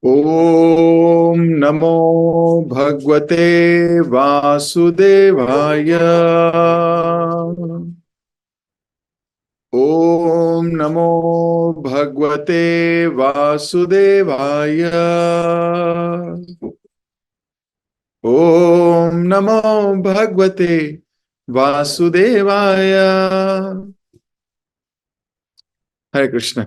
ओम नमो भगवते वासुदेवाय। ओम नमो भगवते वासुदेवाय। ओम नमो भगवते वासुदेवाय। हरे कृष्ण।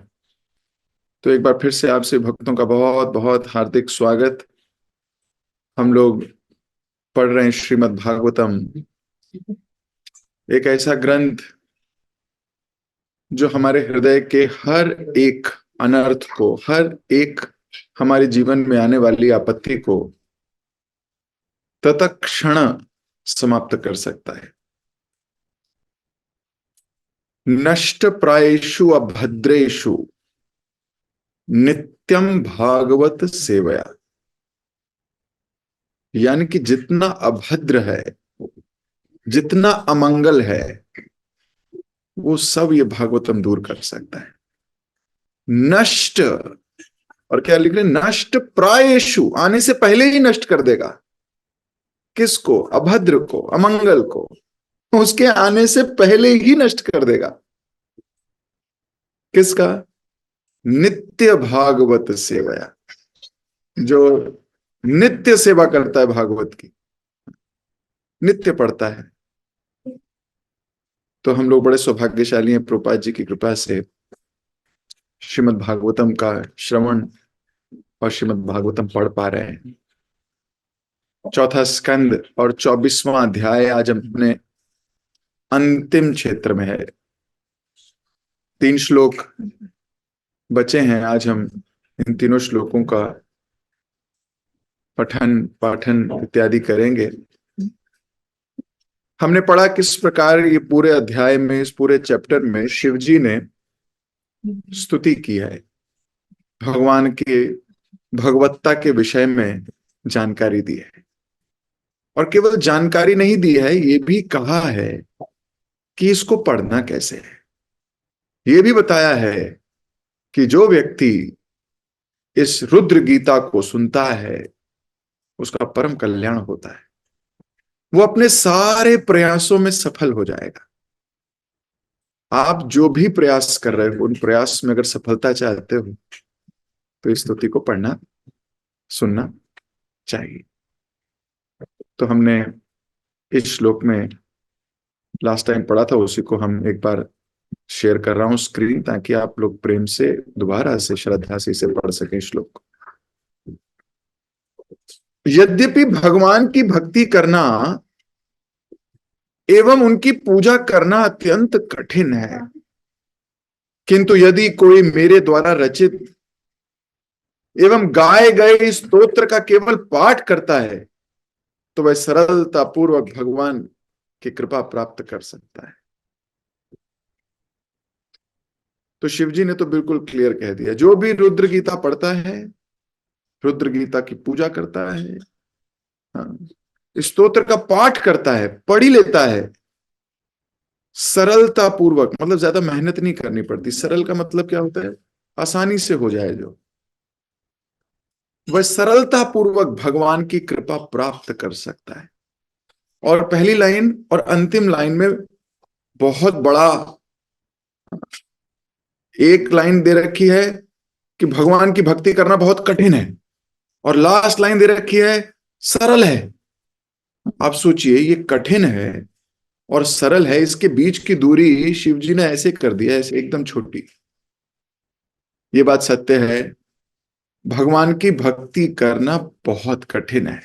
तो एक बार फिर से आपसे भक्तों का बहुत बहुत हार्दिक स्वागत। हम लोग पढ़ रहे हैं श्रीमद् भागवतम, एक ऐसा ग्रंथ जो हमारे हृदय के हर एक अनर्थ को, हर एक हमारे जीवन में आने वाली आपत्ति को तत्क्षण समाप्त कर सकता है। नष्ट प्रायेषु अभद्रेषु नित्यम भागवत सेवया। यानी कि जितना अभद्र है, जितना अमंगल है, वो सब ये भागवतम दूर कर सकता है। नष्ट, और क्या लिख रहे, नष्ट प्रायेषु, आने से पहले ही नष्ट कर देगा। किसको? अभद्र को, अमंगल को उसके आने से पहले ही नष्ट कर देगा। किसका? नित्य भागवत सेवया, जो नित्य सेवा करता है भागवत की, नित्य पढ़ता है। तो हम लोग बड़े सौभाग्यशाली हैं, प्रभुपाद जी की कृपा से श्रीमद् भागवतम का श्रवण और श्रीमद् भागवतम पढ़ पा रहे हैं। चौथा स्कंद और 24वां अध्याय आज हम अपने अंतिम क्षेत्र में है। 3 श्लोक बचे हैं। आज हम इन तीनों श्लोकों का पठन पाठन इत्यादि करेंगे। हमने पढ़ा किस प्रकार ये पूरे अध्याय में, इस पूरे चैप्टर में शिव जी ने स्तुति की है, भगवान के भगवत्ता के विषय में जानकारी दी है। और केवल जानकारी नहीं दी है, ये भी कहा है कि इसको पढ़ना कैसे है। ये भी बताया है कि जो व्यक्ति इस रुद्र गीता को सुनता है उसका परम कल्याण होता है, वो अपने सारे प्रयासों में सफल हो जाएगा। आप जो भी प्रयास कर रहे हो, उन प्रयास में अगर सफलता चाहते हो तो इस स्तुति को पढ़ना, सुनना चाहिए। तो हमने इस श्लोक में लास्ट टाइम पढ़ा था, उसी को हम एक बार शेयर कर रहा हूं स्क्रीन, ताकि आप लोग प्रेम से दोबारा से श्रद्धा से इसे पढ़ सकें श्लोक। यद्यपि भगवान की भक्ति करना एवं उनकी पूजा करना अत्यंत कठिन है, किंतु यदि कोई मेरे द्वारा रचित एवं गाए गए स्तोत्र का केवल पाठ करता है तो वह सरलता पूर्वक भगवान की कृपा प्राप्त कर सकता है। तो शिवजी ने तो बिल्कुल क्लियर कह दिया, जो भी रुद्र गीता पढ़ता है, रुद्र गीता की पूजा करता है, हाँ, स्तोत्र का पाठ करता है, पढ़ ही लेता है, सरलता पूर्वक, मतलब ज्यादा मेहनत नहीं करनी पड़ती। सरल का मतलब क्या होता है? आसानी से हो जाए जो, वह सरलता पूर्वक भगवान की कृपा प्राप्त कर सकता है। और पहली लाइन और अंतिम लाइन में बहुत बड़ा एक लाइन दे रखी है कि भगवान की भक्ति करना बहुत कठिन है, और लास्ट लाइन दे रखी है सरल है। आप सोचिए, ये कठिन है और सरल है, इसके बीच की दूरी शिव जी ने ऐसे कर दिया, ऐसे एकदम छोटी। ये बात सत्य है, भगवान की भक्ति करना बहुत कठिन है।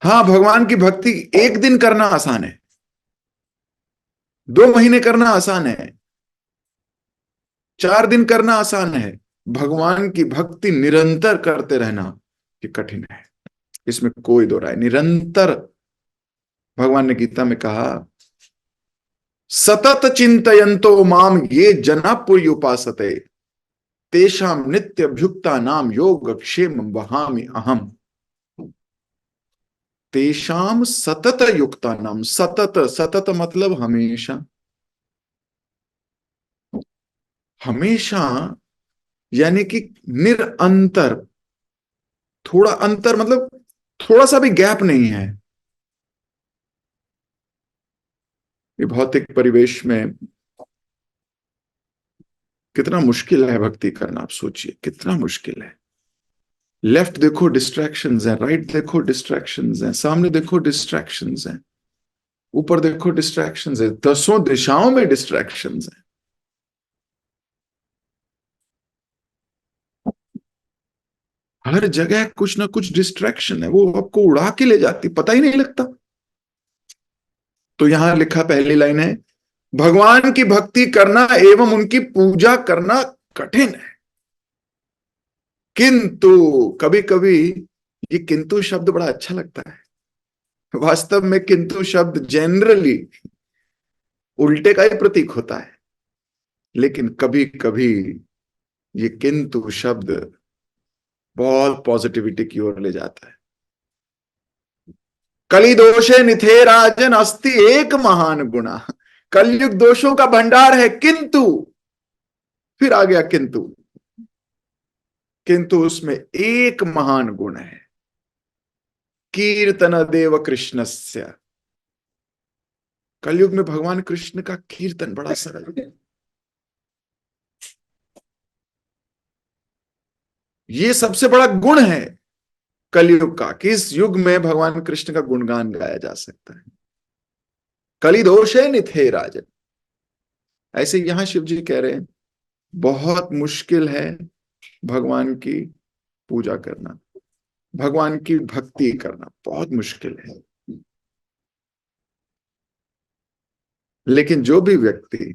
हाँ, भगवान की भक्ति एक दिन करना आसान है, 2 महीने करना आसान है, 4 दिन करना आसान है। भगवान की भक्ति निरंतर करते रहना ये कठिन है, इसमें कोई दो राय। निरंतर, भगवान ने गीता में कहा, सतत चिंतयन्तो माम ये जना पुर्युपासते तेषाम नित्य अभ्युक्ता नाम योग क्षेम वहामि अहम। तेषाम सतत युक्ता नाम, सतत, सतत मतलब हमेशा, हमेशा यानी कि निरंतर, थोड़ा अंतर, मतलब थोड़ा सा भी गैप नहीं है। ये भौतिक परिवेश में कितना मुश्किल है भक्ति करना, आप सोचिए कितना मुश्किल है। लेफ्ट देखो डिस्ट्रैक्शंस हैं, राइट देखो डिस्ट्रैक्शंस हैं, सामने देखो डिस्ट्रैक्शंस हैं, ऊपर देखो डिस्ट्रैक्शंस है, दसों दिशाओं में डिस्ट्रैक्शंस हैं। हर जगह कुछ ना कुछ डिस्ट्रैक्शन है, वो आपको उड़ा के ले जाती, पता ही नहीं लगता। तो यहां लिखा पहली लाइन है, भगवान की भक्ति करना एवं उनकी पूजा करना कठिन है, किंतु कभी कभी ये किंतु शब्द बड़ा अच्छा लगता है। वास्तव में किंतु शब्द जनरली उल्टे का ही प्रतीक होता है, लेकिन कभी कभी ये किंतु शब्द बहुत पॉजिटिविटी की ओर ले जाता है। कली दोषे निथे राजन अस्ति एक महान गुणा, कलयुग दोषों का भंडार है, किंतु फिर आ गया किंतु, किंतु उसमें एक महान गुण है, कीर्तन देव कृष्णस्य। कलयुग में भगवान कृष्ण का कीर्तन बड़ा सरल है। ये सबसे बड़ा गुण है कलयुग का, कि इस युग में भगवान कृष्ण का गुणगान गाया जा सकता है। कली दोष है निथे राजन, ऐसे यहां शिव जी कह रहे हैं बहुत मुश्किल है भगवान की पूजा करना, भगवान की भक्ति करना बहुत मुश्किल है। लेकिन जो भी व्यक्ति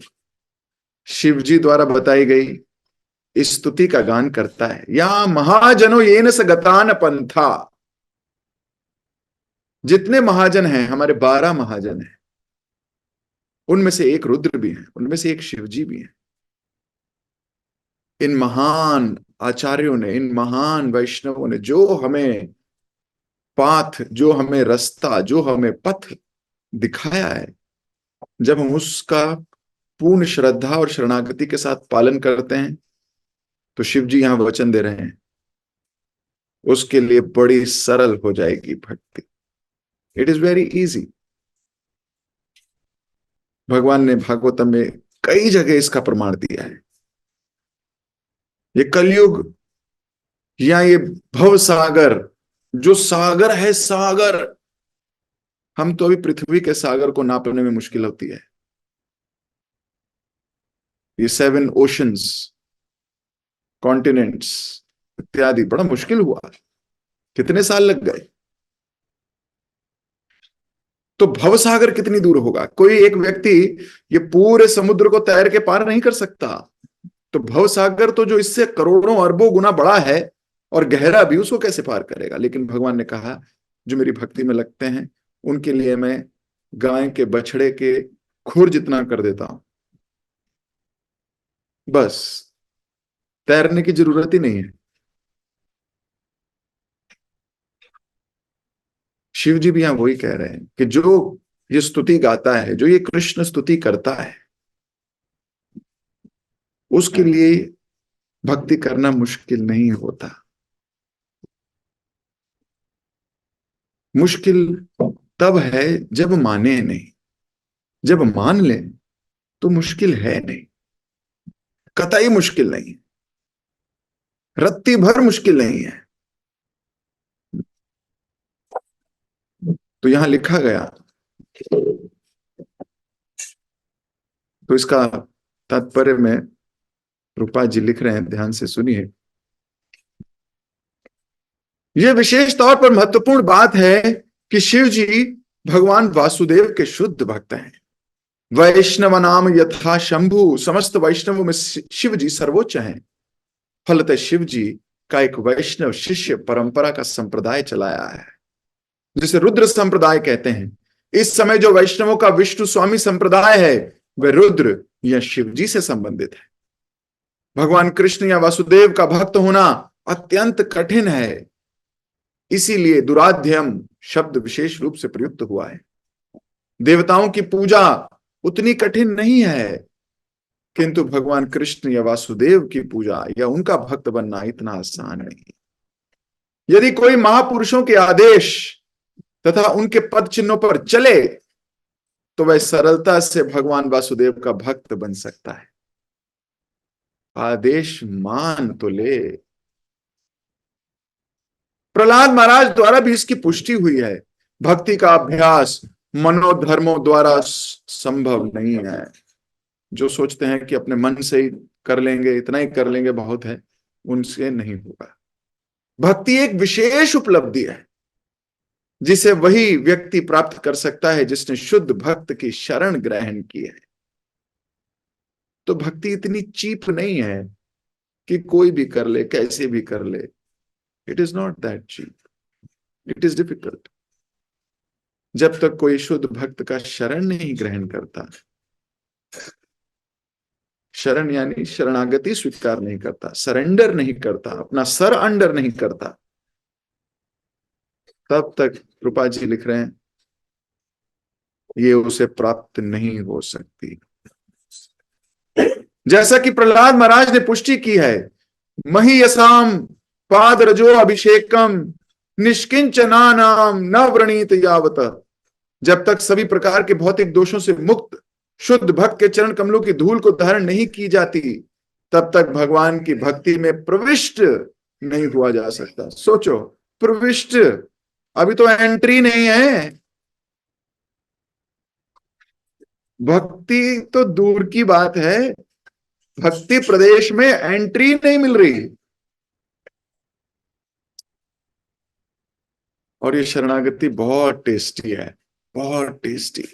शिव जी द्वारा बताई गई इस स्तुति का गान करता है, या महाजनो येन स गतान पंथा, जितने महाजन हैं, हमारे 12 महाजन हैं, उनमें से एक रुद्र भी है, उनमें से एक शिवजी भी है। इन महान आचार्यों ने, इन महान वैष्णवों ने जो हमें पाथ, जो हमें रास्ता, जो हमें पथ दिखाया है, जब हम उसका पूर्ण श्रद्धा और शरणागति के साथ पालन करते हैं, तो शिव जी यहां वचन दे रहे हैं उसके लिए बड़ी सरल हो जाएगी भक्ति। It is very easy. भगवान ने भागवतम में कई जगह इसका प्रमाण दिया है। ये कलयुग या ये भव सागर, जो सागर है, सागर, हम तो अभी पृथ्वी के सागर को नापने में मुश्किल होती है। ये 7 ओशंस, कॉन्टिनेंट्स इत्यादि बड़ा मुश्किल हुआ, कितने साल लग गए। तो भवसागर कितनी दूर होगा, कोई एक व्यक्ति ये पूरे समुद्र को तैर के पार नहीं कर सकता। तो भवसागर तो जो इससे करोड़ों अरबों गुना बड़ा है और गहरा भी, उसको कैसे पार करेगा। लेकिन भगवान ने कहा जो मेरी भक्ति में लगते हैं उनके लिए मैं गाय के बछड़े के खुर जितना कर देता हूं, बस तैरने की जरूरत ही नहीं है। शिव जी भी यहां वही कह रहे हैं कि जो ये स्तुति गाता है, जो ये कृष्ण स्तुति करता है, उसके लिए भक्ति करना मुश्किल नहीं होता। मुश्किल तब है जब माने नहीं, जब मान ले तो मुश्किल है नहीं, कतई मुश्किल नहीं, रत्ती भर मुश्किल नहीं है। तो यहां लिखा गया, तो इसका तात्पर्य में रूपा जी लिख रहे हैं, ध्यान से सुनिए। यह विशेष तौर पर महत्वपूर्ण बात है कि शिव जी भगवान वासुदेव के शुद्ध भक्त हैं। वैष्णव नाम यथा शंभु, समस्त वैष्णवों में शिव जी सर्वोच्च हैं। फलतः शिव जी का एक वैष्णव शिष्य परंपरा का संप्रदाय चलाया है, जिसे रुद्र संप्रदाय कहते हैं। इस समय जो वैष्णवों का विष्णु स्वामी संप्रदाय है वह रुद्र या शिव जी से संबंधित है। भगवान कृष्ण या वासुदेव का भक्त होना अत्यंत कठिन है, इसीलिए दुराध्यम शब्द विशेष रूप से प्रयुक्त हुआ है। देवताओं की पूजा उतनी कठिन नहीं है, किंतु भगवान कृष्ण या वासुदेव की पूजा या उनका भक्त बनना इतना आसान नहीं। यदि कोई महापुरुषों के आदेश तथा उनके पद चिन्हों पर चले तो वह सरलता से भगवान वासुदेव का भक्त बन सकता है। आदेश मान तो ले। प्रहलाद महाराज द्वारा भी इसकी पुष्टि हुई है। भक्ति का अभ्यास मनोधर्मों द्वारा संभव नहीं है। जो सोचते हैं कि अपने मन से ही कर लेंगे, इतना ही कर लेंगे, बहुत है, उनसे नहीं होगा। भक्ति एक विशेष उपलब्धि है जिसे वही व्यक्ति प्राप्त कर सकता है जिसने शुद्ध भक्त की शरण ग्रहण की है। तो भक्ति इतनी चीप नहीं है कि कोई भी कर ले, कैसे भी कर ले। It is not that cheap, it is difficult. जब तक कोई शुद्ध भक्त का शरण नहीं ग्रहण करता, शरण यानी शरणागति स्वीकार नहीं करता, सरेंडर नहीं करता, अपना सर अंडर नहीं करता, तब तक कृपा जी लिख रहे हैं ये उसे प्राप्त नहीं हो सकती। जैसा कि प्रहलाद महाराज ने पुष्टि की है, महीयसाम पाद रजो अभिषेकम निष्किंचना नाम न व्रणीत यावत। जब तक सभी प्रकार के भौतिक दोषों से मुक्त शुद्ध भक्त के चरण कमलों की धूल को धारण नहीं की जाती, तब तक भगवान की भक्ति में प्रविष्ट नहीं हुआ जा सकता। सोचो, प्रविष्ट, अभी तो एंट्री नहीं है। भक्ति तो दूर की बात है, भक्ति प्रदेश में एंट्री नहीं मिल रही। और ये शरणागति बहुत टेस्टी है, बहुत टेस्टी।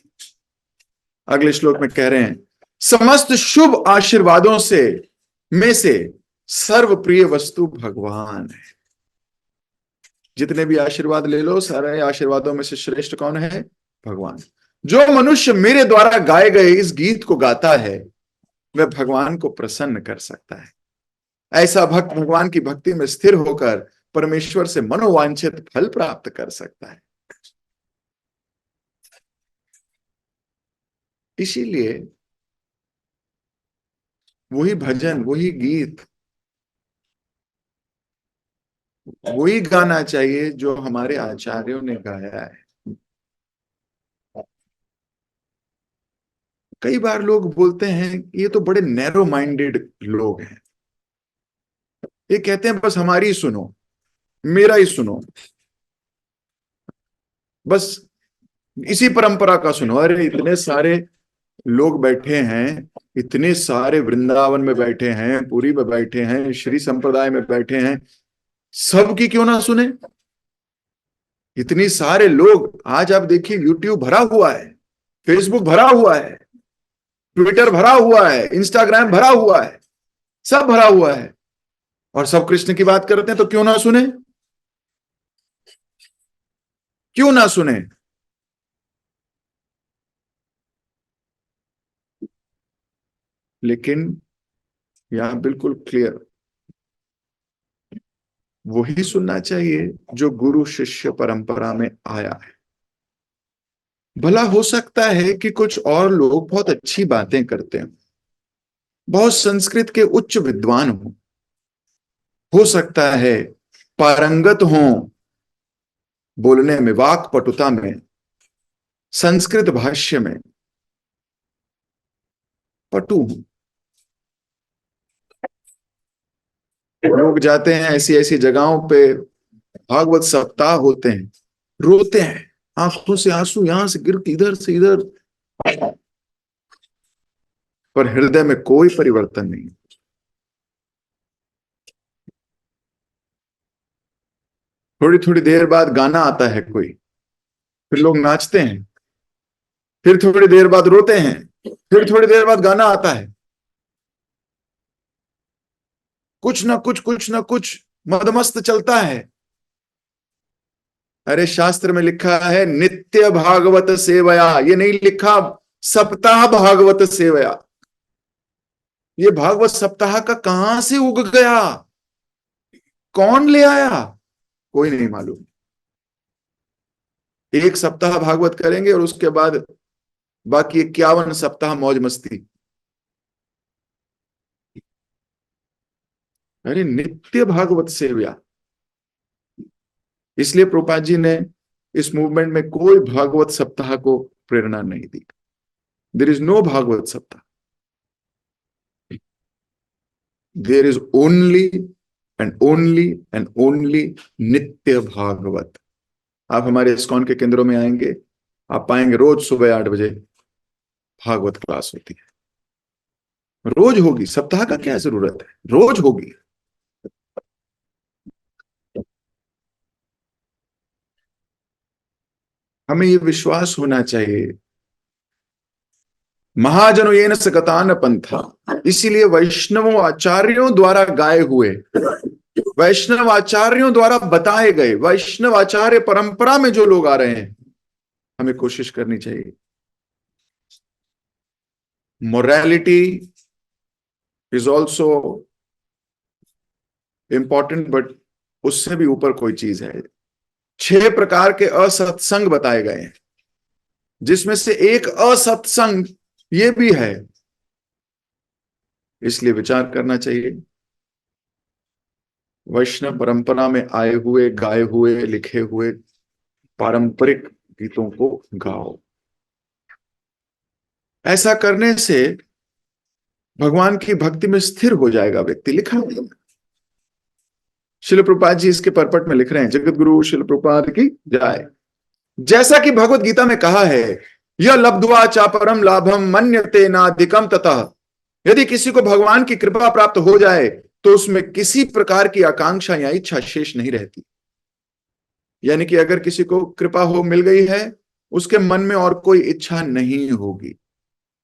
अगले श्लोक में कह रहे हैं, समस्त शुभ आशीर्वादों से में से सर्व प्रिय वस्तु भगवान है। जितने भी आशीर्वाद ले लो, सारे आशीर्वादों में से श्रेष्ठ कौन है? भगवान। जो मनुष्य मेरे द्वारा गाए गए इस गीत को गाता है वह भगवान को प्रसन्न कर सकता है। ऐसा भक्त भगवान की भक्ति में स्थिर होकर परमेश्वर से मनोवांछित फल प्राप्त कर सकता है। इसीलिए वही भजन, वही गीत, वही गाना चाहिए जो हमारे आचार्यों ने गाया है। कई बार लोग बोलते हैं ये तो बड़े नैरो माइंडेड लोग हैं, ये कहते हैं बस हमारी ही सुनो, मेरा ही सुनो, बस इसी परंपरा का सुनो। अरे इतने सारे लोग बैठे हैं, इतने सारे वृंदावन में बैठे हैं, पुरी में बैठे हैं, श्री संप्रदाय में बैठे हैं, सबकी क्यों ना सुने? इतनी सारे लोग, आज आप देखिए यूट्यूब भरा हुआ है, फेसबुक भरा हुआ है, ट्विटर भरा हुआ है, इंस्टाग्राम भरा हुआ है, सब भरा हुआ है, और सब कृष्ण की बात करते हैं, तो क्यों ना सुने? क्यों ना सुने? लेकिन यहां बिल्कुल क्लियर, वही सुनना चाहिए जो गुरु शिष्य परंपरा में आया है। भला हो सकता है कि कुछ और लोग बहुत अच्छी बातें करते हैं, बहुत संस्कृत के उच्च विद्वान हो सकता है पारंगत हो बोलने में, वाक पटुता में, संस्कृत भाष्य में पटु हूं। लोग जाते हैं ऐसी ऐसी जगहों पे, भागवत सप्ताह होते हैं, रोते हैं, आंखों से आंसू यहां से गिर इधर से इधर, पर हृदय में कोई परिवर्तन नहीं। थोड़ी थोड़ी देर बाद गाना आता है कोई, फिर लोग नाचते हैं, फिर थोड़ी देर बाद रोते हैं, फिर थोड़ी देर बाद गाना आता है। कुछ ना कुछ मदमस्त चलता है। अरे शास्त्र में लिखा है नित्य भागवत सेवया, ये नहीं लिखा सप्ताह भागवत सेवया। ये भागवत सप्ताह का कहां से उग गया, कौन ले आया, कोई नहीं मालूम। एक सप्ताह भागवत करेंगे और उसके बाद बाकी 51 सप्ताह मौज मस्ती। अरे नित्य भागवत सेवया, इसलिए प्रभुपाद जी ने इस मूवमेंट में कोई भागवत सप्ताह को प्रेरणा नहीं दी। देयर इज नो भागवत सप्ताह, there is only and only and only नित्य भागवत। आप हमारे इस्कॉन के केंद्रों में आएंगे, आप पाएंगे रोज सुबह 8 बजे भागवत क्लास होती है। रोज होगी, सप्ताह का क्या जरूरत है, रोज होगी। हमें ये विश्वास होना चाहिए, महाजनो येन स गतान पंथा, इसीलिए वैष्णवों आचार्यों द्वारा गाए हुए, वैष्णव आचार्यों द्वारा बताए गए, वैष्णव आचार्य परंपरा में जो लोग आ रहे हैं, हमें कोशिश करनी चाहिए। Morality is also important, but उससे भी ऊपर कोई चीज है। 6 प्रकार के असत्संग बताए गए हैं, जिसमें से एक असत्संग ये भी है। इसलिए विचार करना चाहिए, वैष्णव परंपरा में आए हुए, गाए हुए, लिखे हुए पारंपरिक गीतों को गाओ। ऐसा करने से भगवान की भक्ति में स्थिर हो जाएगा व्यक्ति। लिखा है, शिल प्रभुपाद जी इसके परपट में लिख रहे हैं, जगत गुरु शिल प्रभुपाद की जय। जैसा कि भगवत गीता में कहा है, यह लब्ध्वा चापरम लाभम मन्यते नाधिकम, ततः यदि किसी को भगवान की कृपा प्राप्त हो जाए तो उसमें किसी प्रकार की आकांक्षा या इच्छा शेष नहीं रहती। यानी कि अगर किसी को कृपा हो मिल गई है, उसके मन में और कोई इच्छा नहीं होगी।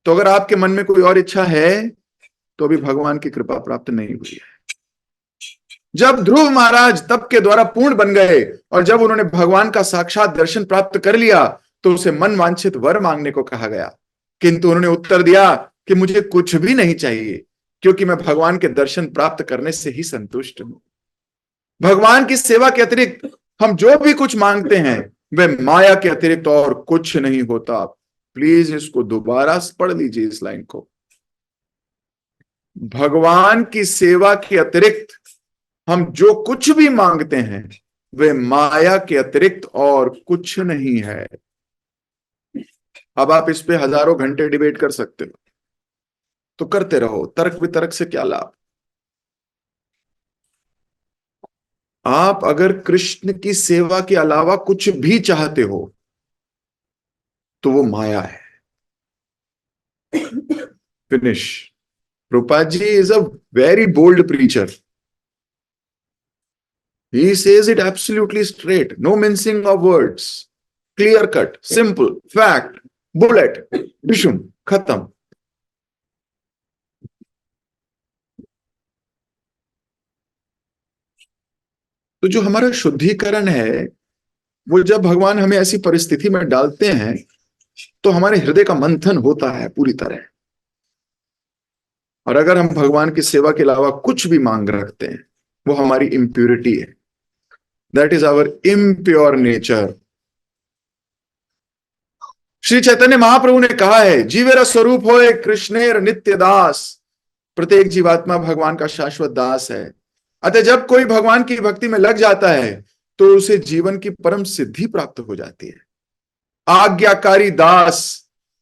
तो अगर आपके मन में कोई और इच्छा है तो अभी भगवान की कृपा प्राप्त नहीं हुई है। जब ध्रुव महाराज तप के द्वारा पूर्ण बन गए और जब उन्होंने भगवान का साक्षात दर्शन प्राप्त कर लिया तो उसे मन वांछित वर मांगने को कहा गया, किंतु उन्होंने उत्तर दिया कि मुझे कुछ भी नहीं चाहिए, क्योंकि मैं भगवान के दर्शन प्राप्त करने से ही संतुष्ट हूं। भगवान की सेवा के अतिरिक्त हम जो भी कुछ मांगते हैं वह माया के अतिरिक्त और कुछ नहीं होता। प्लीज इसको दोबारा पढ़ लीजिए इस लाइन को। भगवान की सेवा के अतिरिक्त हम जो कुछ भी मांगते हैं वे माया के अतिरिक्त और कुछ नहीं है। अब आप इस पे हजारों घंटे डिबेट कर सकते हो, तो करते रहो, तर्क वितर्क से क्या लाभ। आप अगर कृष्ण की सेवा के अलावा कुछ भी चाहते हो तो वो माया है। Finish. Prabhupada ji is a very bold preacher. He says it absolutely straight, no mincing of words, clear cut, simple, fact, bullet, dishum, खत्म। तो जो हमारा शुद्धिकरण है, वो जब भगवान हमें ऐसी परिस्थिति में डालते हैं तो हमारे हृदय का मंथन होता है पूरी तरह। और अगर हम भगवान की सेवा के अलावा कुछ भी मांग रखते हैं, वो हमारी इम्प्योरिटी है। That is our impure nature. Shri Chaitanya Mahaprabhu ने कहा है, जीवेरा स्वरूप होए कृष्णेर नित्य दास। प्रत्येक जीवात्मा भगवान का शाश्वत दास है। अतः जब कोई भगवान की भक्ति में लग जाता है तो उसे जीवन की परम सिद्धि प्राप्त हो जाती है। आज्ञाकारी दास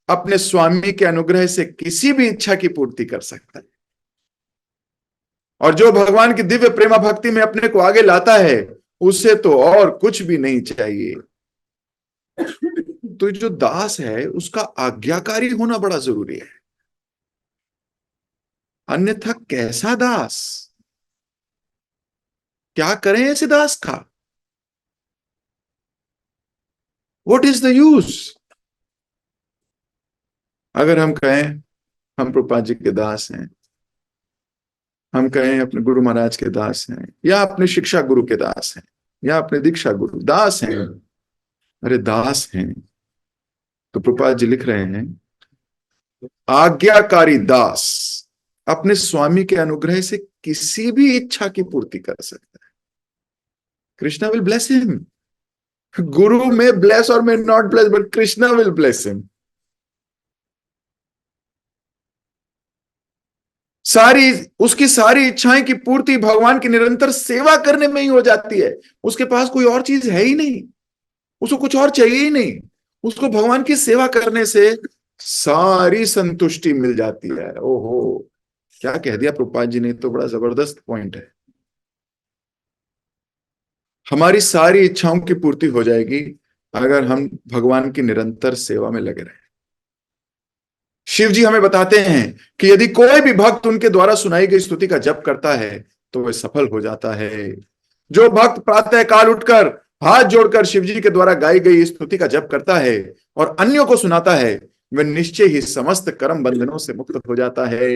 अपने स्वामी के अनुग्रह से किसी भी इच्छा की पूर्ति कर सकता है। और जो भगवान की दिव्य प्रेमा भक्ति में अपने को आगे लाता है, उसे तो और कुछ भी नहीं चाहिए। तो जो दास है उसका आज्ञाकारी होना बड़ा जरूरी है, अन्यथा कैसा दास, क्या करें ऐसे दास का? What is the use? अगर हम कहें हम प्रभुपाद जी के दास हैं, हम कहें अपने गुरु महाराज के दास हैं, या अपने शिक्षा गुरु के दास हैं, या अपने दीक्षा गुरु दास हैं, अरे दास हैं, तो प्रभुपाद जी लिख रहे हैं, आज्ञाकारी दास अपने स्वामी के अनुग्रह से किसी भी इच्छा की पूर्ति कर सकता है। Krishna will bless him. गुरु में ब्लेस और में not bless, but Krishna will bless him. सारी उसकी सारी इच्छाएं की पूर्ति भगवान की निरंतर सेवा करने में ही हो जाती है। उसके पास कोई और चीज है ही नहीं, उसको कुछ और चाहिए ही नहीं। उसको भगवान की सेवा करने से सारी संतुष्टि मिल जाती है। ओहो, क्या कह दिया प्रभुपाद जी ने, तो बड़ा जबरदस्त पॉइंट है। हमारी सारी इच्छाओं की पूर्ति हो जाएगी अगर हम भगवान की निरंतर सेवा में लगे रहे। शिव जी हमें बताते हैं कि यदि कोई भी भक्त उनके द्वारा सुनाई गई स्तुति का जप करता है तो वह सफल हो जाता है। जो भक्त प्रातः काल उठकर हाथ जोड़कर शिव जी के द्वारा गाई गई स्तुति का जप करता है और अन्यों को सुनाता है, वह निश्चय ही समस्त कर्म बंधनों से मुक्त हो जाता है।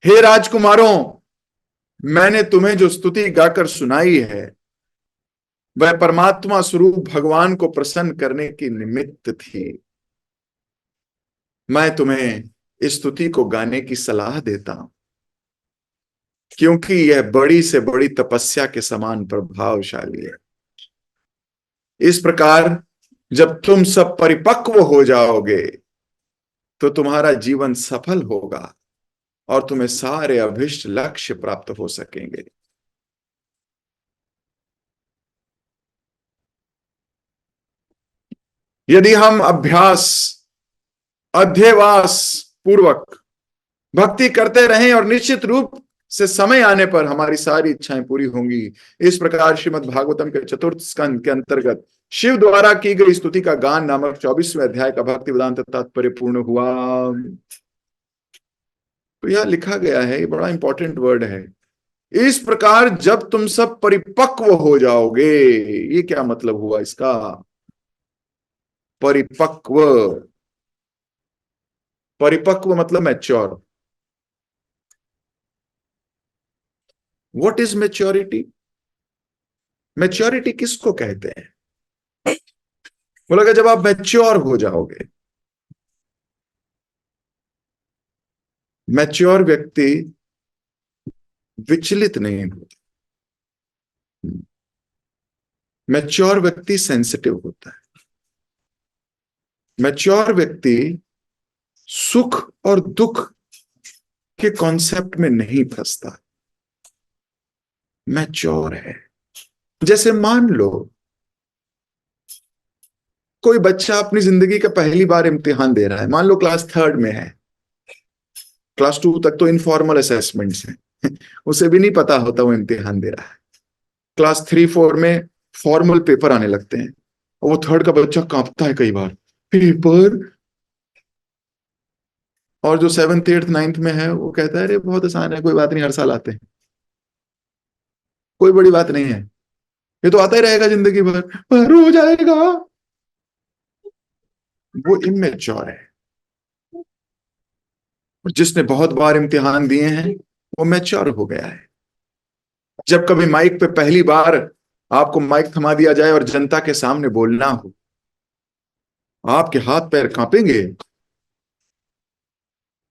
हे राजकुमारों, मैंने तुम्हें जो स्तुति गाकर सुनाई है वह परमात्मा स्वरूप भगवान को प्रसन्न करने की निमित्त थी। मैं तुम्हें इस स्तुति को गाने की सलाह देता हूं क्योंकि यह बड़ी से बड़ी तपस्या के समान प्रभावशाली है। इस प्रकार जब तुम सब परिपक्व हो जाओगे तो तुम्हारा जीवन सफल होगा और तुम्हें सारे अभिष्ट लक्ष्य प्राप्त हो सकेंगे। यदि हम अभ्यास अध्यवास पूर्वक भक्ति करते रहें और निश्चित रूप से समय आने पर हमारी सारी इच्छाएं पूरी होंगी। इस प्रकार श्रीमद् भागवतम के चतुर्थ स्कंद के अंतर्गत शिव द्वारा की गई स्तुति का गान नामक 24वें अध्याय का भक्ति वेदांत तात्पर्य पूर्ण हुआ। तो यह लिखा गया है, ये बड़ा इंपॉर्टेंट वर्ड है, इस प्रकार जब तुम सब परिपक्व हो जाओगे। ये क्या मतलब हुआ इसका? परिपक्व, परिपक्व मतलब mature. What is maturity? Maturity किसको कहते हैं? बोला जब आप मैच्योर हो जाओगे। मैच्योर व्यक्ति विचलित नहीं होता। मैच्योर व्यक्ति सेंसिटिव होता है। मैच्योर व्यक्ति सुख और दुख के कॉन्सेप्ट में नहीं फंसता। मैच्योर है। जैसे मान लो कोई बच्चा अपनी जिंदगी का पहली बार इम्तिहान दे रहा है, मान लो क्लास थर्ड में है। क्लास टू तक तो इनफॉर्मल असेसमेंट्स हैं उसे भी नहीं पता होता वो इम्तिहान दे रहा है। क्लास थ्री फोर में फॉर्मल पेपर आने लगते हैं और वो थर्ड का बच्चा कांपता है कई बार, पेपर। और जो सेवन्थ एट्थ नाइन्थ में है वो कहता है अरे बहुत आसान है, कोई बात नहीं, हर साल आते हैं, कोई बड़ी बात नहीं है, ये तो आता ही रहेगा जिंदगी भर, पर हो जाएगा। वो इमेच्योर है। और जिसने बहुत बार इम्तिहान दिए हैं वो मैच्योर हो गया है। जब कभी माइक पे पहली बार आपको माइक थमा दिया जाए और जनता के सामने बोलना हो, आपके हाथ पैर कांपेंगे,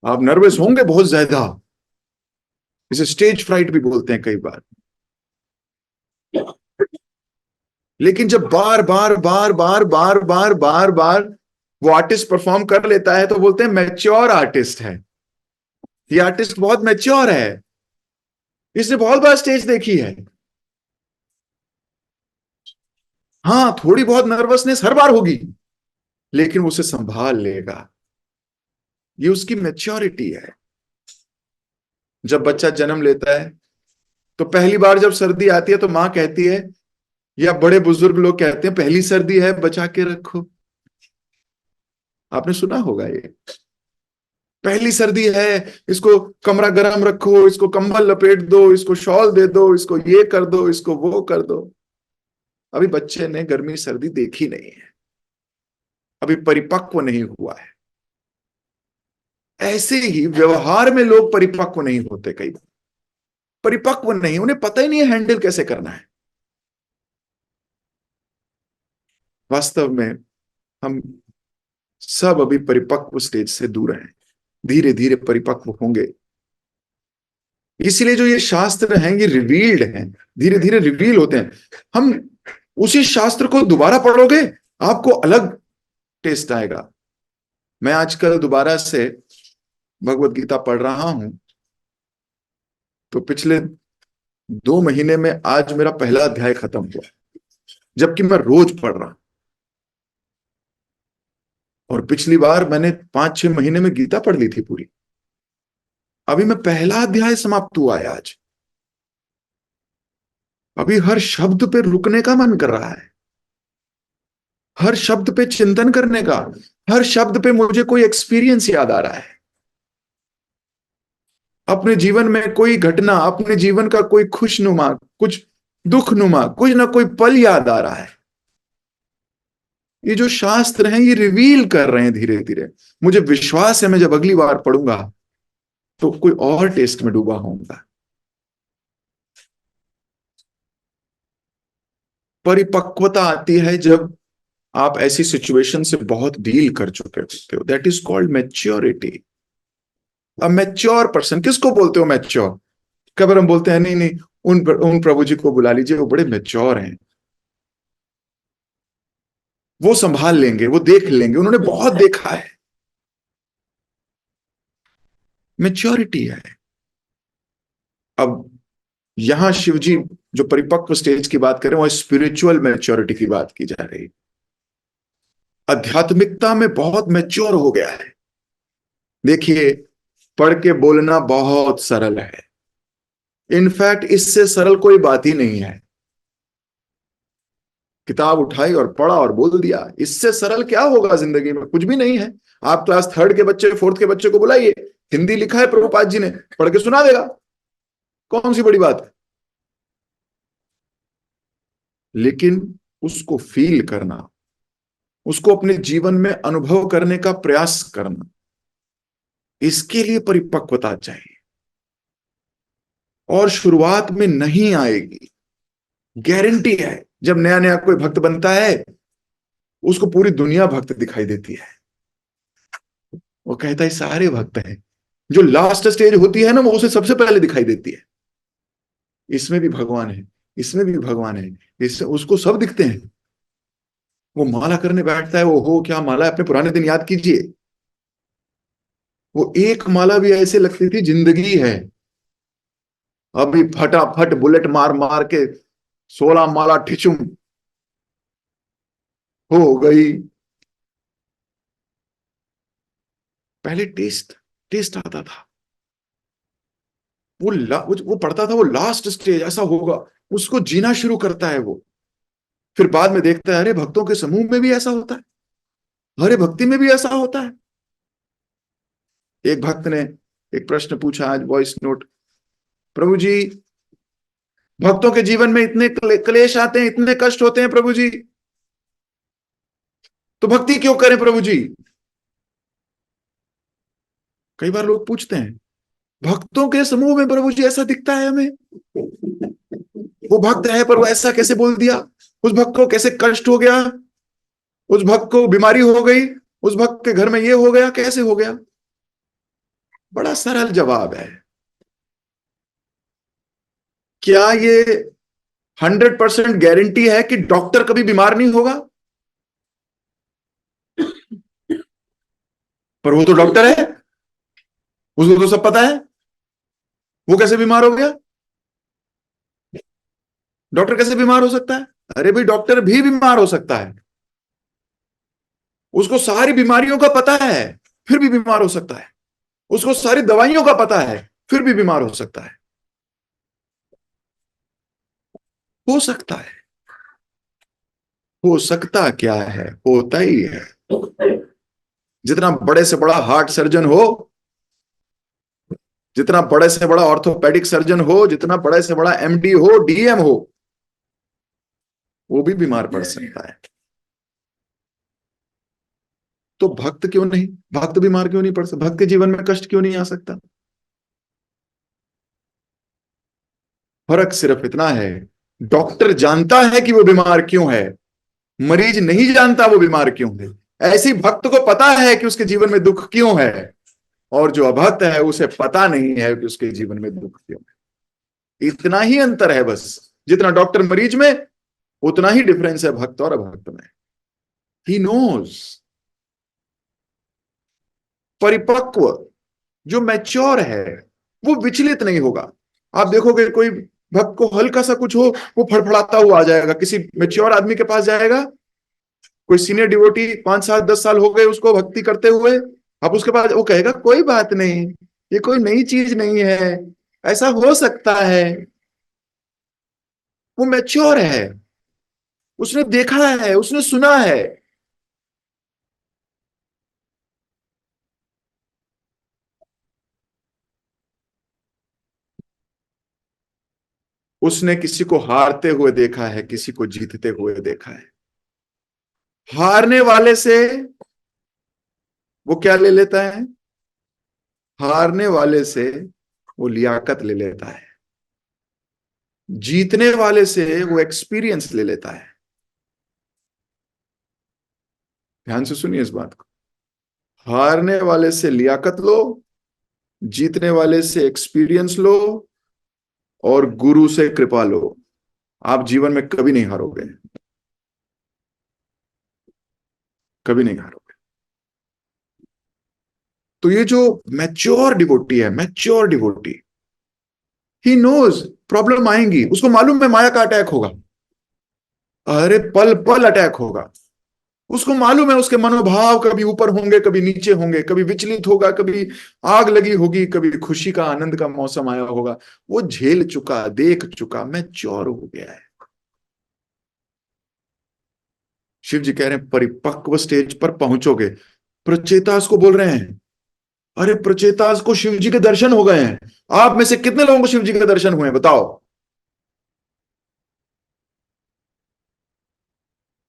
आप नर्वस होंगे बहुत ज्यादा। इसे स्टेज फ्राइट भी बोलते हैं कई बार। लेकिन जब बार बार बार बार बार बार बार बार वो आर्टिस्ट परफॉर्म कर लेता है तो बोलते हैं मैच्योर आर्टिस्ट है, ये आर्टिस्ट बहुत मैच्योर है, इसने बहुत बार स्टेज देखी है। हाँ, थोड़ी बहुत नर्वसनेस हर बार होगी लेकिन वो उसे संभाल लेगा। ये उसकी मैच्योरिटी है। जब बच्चा जन्म लेता है तो पहली बार जब सर्दी आती है तो मां कहती है या बड़े बुजुर्ग लोग कहते हैं पहली सर्दी है बचा के रखो। आपने सुना होगा ये, पहली सर्दी है, इसको कमरा गर्म रखो, इसको कंबल लपेट दो, इसको शॉल दे दो, इसको ये कर दो, इसको वो कर दो। अभी बच्चे ने गर्मी सर्दी देखी नहीं है, अभी परिपक्व नहीं हुआ है। ऐसे ही व्यवहार में लोग परिपक्व नहीं होते, कई बार परिपक्व नहीं, उन्हें पता ही नहीं है हैंडल कैसे करना है। वास्तव में हम सब अभी परिपक्व स्टेज से दूर हैं, धीरे धीरे परिपक्व होंगे। इसलिए जो ये शास्त्र हैं ये रिवील्ड हैं, धीरे धीरे रिवील होते हैं। हम उसी शास्त्र को दोबारा पढ़ोगे आपको अलग टेस्ट आएगा। मैं आजकल दोबारा से भगवत गीता पढ़ रहा हूं तो पिछले 2 महीने में आज मेरा पहला अध्याय खत्म हुआ, जबकि मैं रोज पढ़ रहा हूं। और पिछली बार मैंने 5-6 महीने में गीता पढ़ ली थी पूरी। अभी मैं पहला अध्याय समाप्त हुआ है आज। अभी हर शब्द पे रुकने का मन कर रहा है, हर शब्द पे चिंतन करने का, हर शब्द पे मुझे कोई एक्सपीरियंस याद आ रहा है, अपने जीवन में कोई घटना, अपने जीवन का कोई खुशनुमा, कुछ दुखनुमा, कुछ ना कोई पल याद आ रहा है। ये जो शास्त्र हैं ये रिवील कर रहे हैं धीरे धीरे। मुझे विश्वास है मैं जब अगली बार पढ़ूंगा तो कोई और टेस्ट में डूबा होऊंगा। परिपक्वता आती है जब आप ऐसी सिचुएशन से बहुत डील कर चुके होते हो। That is called maturity. A mature person किसको बोलते हो? मैच्योर। कब हम बोलते हैं नहीं नहीं उन प्रभु जी को बुला लीजिए, वो बड़े मैच्योर हैं, वो संभाल लेंगे, वो देख लेंगे, उन्होंने बहुत देखा है। मैच्योरिटी है। अब यहां शिव जी जो परिपक्व स्टेज की बात करें, वो स्पिरिचुअल मैच्योरिटी की बात की जा रही है। आध्यात्मिकता में बहुत मैच्योर हो गया है। देखिए, पढ़ के बोलना बहुत सरल है। इनफैक्ट इससे सरल कोई बात ही नहीं है। किताब उठाई और पढ़ा और बोल दिया, इससे सरल क्या होगा जिंदगी में? कुछ भी नहीं है। आप क्लास 3rd के बच्चे, 4th के बच्चे को बुलाइए, हिंदी लिखा है प्रभुपाद जी ने, पढ़ के सुना देगा। कौन सी बड़ी बात है? लेकिन उसको फील करना, उसको अपने जीवन में अनुभव करने का प्रयास करना, इसके लिए परिपक्वता चाहिए। और शुरुआत में नहीं आएगी, गारंटी है। जब नया नया कोई भक्त बनता है उसको पूरी दुनिया भक्त दिखाई देती है। वो कहता है सारे भक्त हैं। जो लास्ट स्टेज होती है ना, वो उसे सबसे पहले दिखाई देती है। इसमें भी भगवान है, इसमें भी भगवान है, इससे उसको सब दिखते हैं। वो माला करने बैठता है, वो हो क्या माला है, अपने पुराने दिन याद कीजिए। वो एक माला भी ऐसे लगती थी जिंदगी है। अभी फटाफट बुलेट मार मार के 16 माला ठिचुम हो गई। पहले टेस्ट टेस्ट आता था। वो पढ़ता था, वो लास्ट स्टेज ऐसा होगा, उसको जीना शुरू करता है वो। फिर बाद में देखता है अरे भक्तों के समूह में भी ऐसा होता है, अरे भक्ति में भी ऐसा होता है। एक भक्त ने एक प्रश्न पूछा आज वॉइस नोट, प्रभु जी भक्तों के जीवन में इतने क्लेश आते हैं, इतने कष्ट होते हैं प्रभु जी, तो भक्ति क्यों करें प्रभु जी? कई बार लोग पूछते हैं, भक्तों के समूह में प्रभु जी ऐसा दिखता है हमें, वो भक्त है पर वो ऐसा कैसे बोल दिया, उस भक्त को कैसे कष्ट हो गया, उस भक्त को बीमारी हो गई, उस भक्त के घर में ये हो गया, कैसे हो गया? बड़ा सरल जवाब है। क्या ये 100% गारंटी है कि डॉक्टर कभी बीमार नहीं होगा? पर वो तो डॉक्टर है, उसको तो सब पता है, वो कैसे बीमार हो गया? डॉक्टर कैसे बीमार हो सकता है? अरे भाई डॉक्टर भी बीमार हो सकता है, उसको सारी बीमारियों का पता है, फिर भी बीमार हो सकता है। उसको सारी दवाइयों का पता है, फिर भी बीमार हो सकता है। हो सकता है। हो सकता क्या है, होता ही है। जितना बड़े से बड़ा हार्ट सर्जन हो, जितना बड़े से बड़ा ऑर्थोपेडिक सर्जन हो, जितना बड़े से बड़ा एमडी हो, डीएम हो, वो भी बीमार पड़ सकता है। तो भक्त क्यों नहीं, भक्त बीमार क्यों नहीं पड़ सकता? भक्त के जीवन में कष्ट क्यों नहीं आ सकता? फर्क सिर्फ इतना है, डॉक्टर जानता है कि वो बीमार क्यों है, मरीज नहीं जानता वो बीमार क्यों है। ऐसी भक्त को पता है कि उसके जीवन में दुख क्यों है, और जो अभक्त है उसे पता नहीं है कि उसके जीवन में दुख क्यों है। इतना ही अंतर है बस। जितना डॉक्टर मरीज में, उतना ही डिफरेंस है भक्त और अभक्त में। He knows. परिपक्व जो मैच्योर है वो विचलित नहीं होगा। आप देखोगे कोई भक्त को हल्का सा कुछ हो, वो फड़फड़ाता हुआ आ जाएगा। किसी मैच्योर आदमी के पास जाएगा, कोई सीनियर डिवोटी 5 7 10 साल हो गए उसको भक्ति करते हुए, आप उसके पास, वो कहेगा कोई बात नहीं, ये कोई नई चीज नहीं है, ऐसा हो सकता है। वो मैच्योर है, उसने देखा है, उसने सुना है। उसने किसी को हारते हुए देखा है, किसी को जीतते हुए देखा है। हारने वाले से वो क्या ले लेता है? हारने वाले से वो लियाकत ले लेता है, जीतने वाले से वो एक्सपीरियंस ले लेता है। ध्यान से सुनिए इस बात को। हारने वाले से लियाकत लो, जीतने वाले से एक्सपीरियंस लो, और गुरु से कृपा लो। आप जीवन में कभी नहीं हारोगे, कभी नहीं हारोगे। तो ये जो मैच्योर डिवोटी है, mature devotee, he knows problem आएंगी, उसको मालूम है माया का अटैक होगा। अरे पल पल अटैक होगा, उसको मालूम है उसके मनोभाव कभी ऊपर होंगे, कभी नीचे होंगे, कभी विचलित होगा, कभी आग लगी होगी, कभी खुशी का आनंद का मौसम आया होगा। वो झेल चुका, देख चुका, मैच्योर हो गया है। शिव जी कह रहे हैं परिपक्व स्टेज पर पहुंचोगे। प्रचेतास को बोल रहे हैं, अरे प्रचेतास को शिव जी के दर्शन हो गए हैं। आप में से कितने लोगों को शिव जी के दर्शन हुए हैं, बताओ?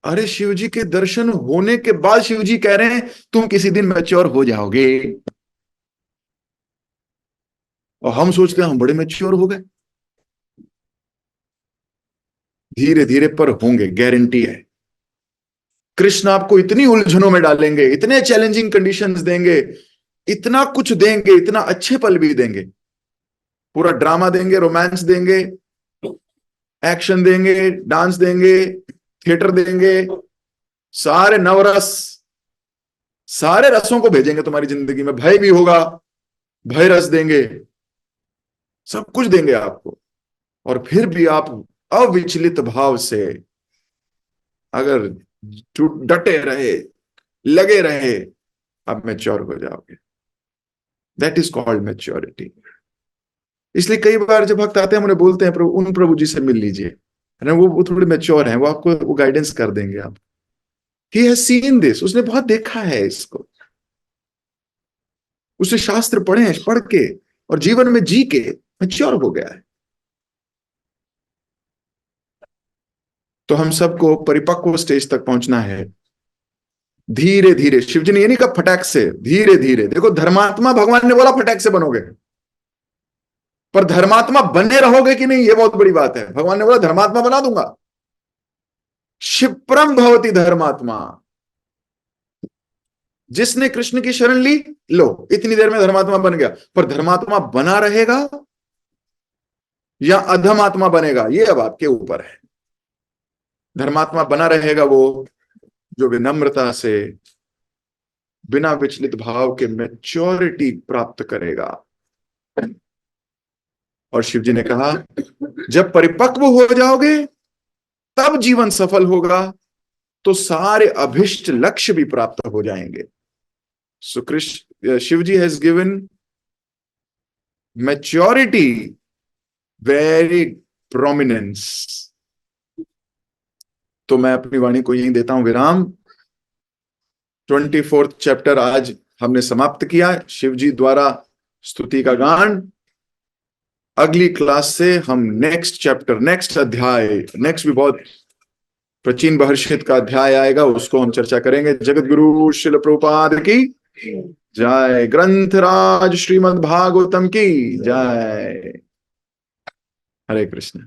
अरे शिव जी के दर्शन होने के बाद शिव जी कह रहे हैं तुम किसी दिन मैच्योर हो जाओगे। और हम सोचते हैं हम बड़े मैच्योर हो गए। धीरे धीरे पर होंगे, गारंटी है। कृष्ण आपको इतनी उलझनों में डालेंगे, इतने चैलेंजिंग कंडीशंस देंगे, इतना कुछ देंगे, इतना अच्छे पल भी देंगे, पूरा ड्रामा देंगे, रोमांस देंगे, एक्शन देंगे, डांस देंगे, थिएटर देंगे, सारे नवरस, सारे रसों को भेजेंगे तुम्हारी जिंदगी में। भय भी होगा, भय रस देंगे, सब कुछ देंगे आपको। और फिर भी आप अविचलित भाव से अगर डटे रहे, लगे रहे, आप मैच्योर हो जाओगे। That is called maturity. इसलिए कई बार जब भक्त आते हैं, हम उन्हें बोलते हैं प्रभु, उन प्रभु जी से मिल लीजिए, है ना, वो थोड़े मैच्योर हैं, वो आपको वो गाइडेंस कर देंगे। आप, ही हैज सीन दिस, उसने बहुत देखा है इसको, उसने शास्त्र पढ़े हैं, पढ़ के और जीवन में जी के मैच्योर हो गया है। तो हम सबको परिपक्व स्टेज तक पहुंचना है, धीरे धीरे। शिव जी ने ये नहीं कहा फटाक से, धीरे धीरे। देखो धर्मात्मा भगवान ने बोला फटाक से बनोगे, पर धर्मात्मा बने रहोगे कि नहीं, ये बहुत बड़ी बात है। भगवान ने बोला धर्मात्मा बना दूंगा, क्षिप्रम भवति धर्मात्मा। जिसने कृष्ण की शरण ली, लो इतनी देर में धर्मात्मा बन गया। पर धर्मात्मा बना रहेगा या अधमात्मा बनेगा, ये अब आपके ऊपर है। धर्मात्मा बना रहेगा वो जो विनम्रता से, बिना विचलित भाव के मैच्योरिटी प्राप्त करेगा। और शिव जी ने कहा जब परिपक्व हो जाओगे तब जीवन सफल होगा, तो सारे अभिष्ट लक्ष्य भी प्राप्त हो जाएंगे। So Krishna, Shiva ji has given maturity very prominence. तो मैं अपनी वाणी को यहीं देता हूं विराम। 24th चैप्टर आज हमने समाप्त किया, शिव जी द्वारा स्तुति का गान। अगली क्लास से हम नेक्स्ट चैप्टर, नेक्स्ट अध्याय, नेक्स्ट भी बहुत प्राचीन महर्षित का अध्याय आएगा, उसको हम चर्चा करेंगे। जगत गुरु शिल प्रभुपाद की जय, ग्रंथराज श्रीमद् भागवतम की जय। हरे कृष्ण।